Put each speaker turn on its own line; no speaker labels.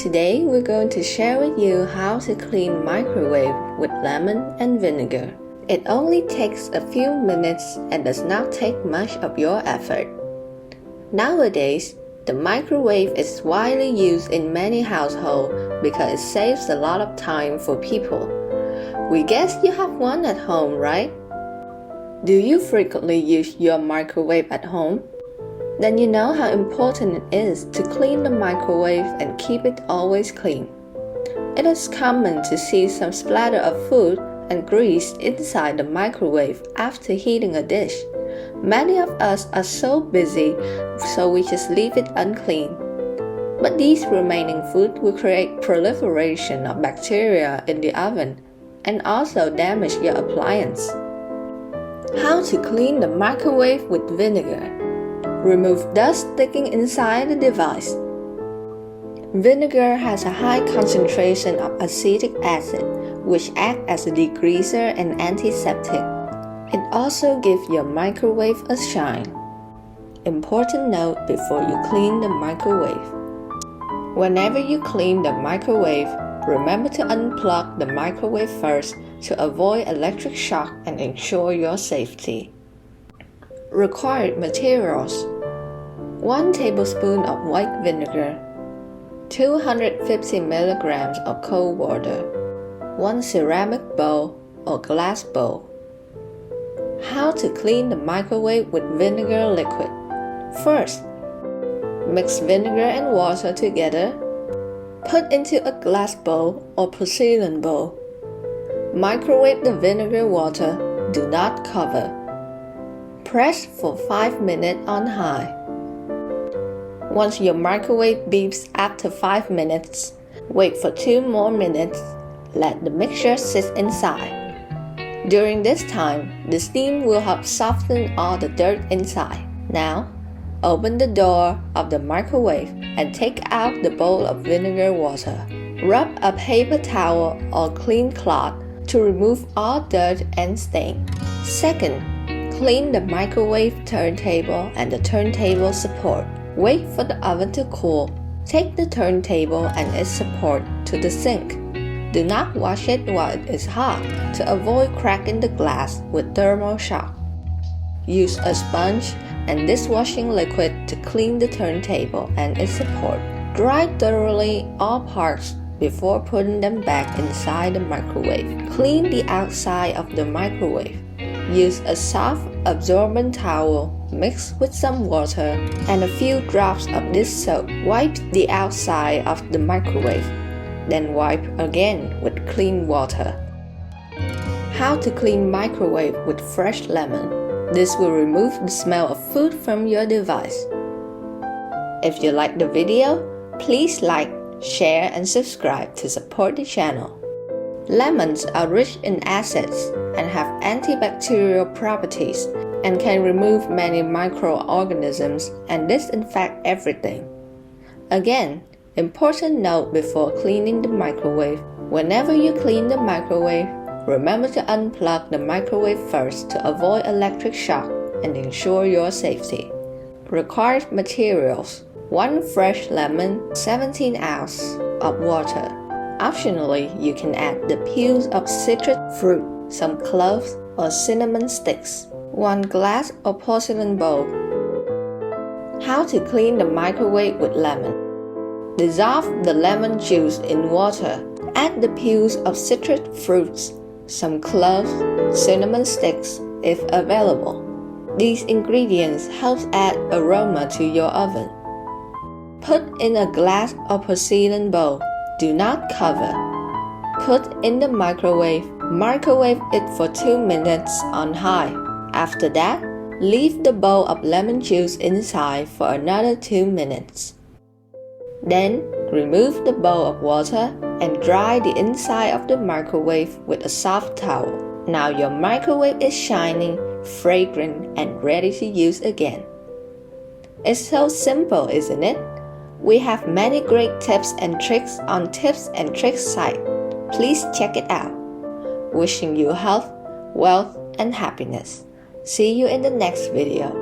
Today we're going to share with you how to clean microwave with lemon and vinegar. It only takes a few minutes and does not take much of your effort. Nowadays, the microwave is widely used in many households because it saves a lot of time for people. We guess you have one at home, right? Do you frequently use your microwave at home? Then you know how important it is to clean the microwave and keep it always clean. It is common to see some splatter of food and grease inside the microwave after heating a dish. Many of us are so busy, so we just leave it unclean. But these remaining food will create proliferation of bacteria in the oven and also damage your appliance. How to clean the microwave with vinegar? Remove dust sticking inside the device. Vinegar has a high concentration of acetic acid, which acts as a degreaser and antiseptic. It also gives your microwave a shine. Important note before you clean the microwave. Whenever you clean the microwave, remember to unplug the microwave first to avoid electric shock and ensure your safety. Required materials: 1 tablespoon of white vinegar, 250 milligrams of cold water, 1 ceramic bowl or glass bowl. How to clean the microwave with vinegar liquid? First, mix vinegar and water together. Put into a glass bowl or porcelain bowl. Microwave the vinegar water. Do not cover. Press for 5 minutes on high. Once your microwave beeps after 5 minutes, wait for 2 more minutes. Let the mixture sit inside. During this time, the steam will help soften all the dirt inside. Now, open the door of the microwave and take out the bowl of vinegar water. Rub a paper towel or clean cloth to remove all dirt and stain. Second, clean the microwave turntable and the turntable support. Wait for the oven to cool. Take the turntable and its support to the sink. Do not wash it while it is hot to avoid cracking the glass with thermal shock. Use a sponge and dishwashing liquid to clean the turntable and its support. Dry thoroughly all parts before putting them back inside the microwave. Clean the outside of the microwave. Use a soft absorbent towel mixed with some water and a few drops of this soap. Wipe the outside of the microwave. Then wipe again with clean water. How to clean microwave with fresh lemon? This will remove the smell of food from your device. If you like the video, please like, share, and subscribe to support the channel. Lemons are rich in acids and have antibacterial properties and can remove many microorganisms and disinfect everything. Again, important note before cleaning the microwave: whenever you clean the microwave, remember to unplug the microwave first to avoid electric shock and ensure your safety. Required materials: 1 fresh lemon, 17 ounces of water. Optionally, you can add the peels of citrus fruit, some cloves or cinnamon sticks, 1 glass or porcelain bowl. How to clean the microwave with lemon? Dissolve the lemon juice in water. Add the peels of citrus fruits, some cloves, cinnamon sticks if available. These ingredients help add aroma to your oven. Put in a glass or porcelain bowl. Do not cover. Put in the microwave. Microwave it for 2 minutes on high. After that, leave the bowl of lemon juice inside for another 2 minutes. Then, remove the bowl of water and dry the inside of the microwave with a soft towel. Now your microwave is shining, fragrant, and ready to use again. It's so simple, isn't it? We have many great tips and tricks on Tips and Tricks site. Please check it out. Wishing you health, wealth, and happiness. See you in the next video.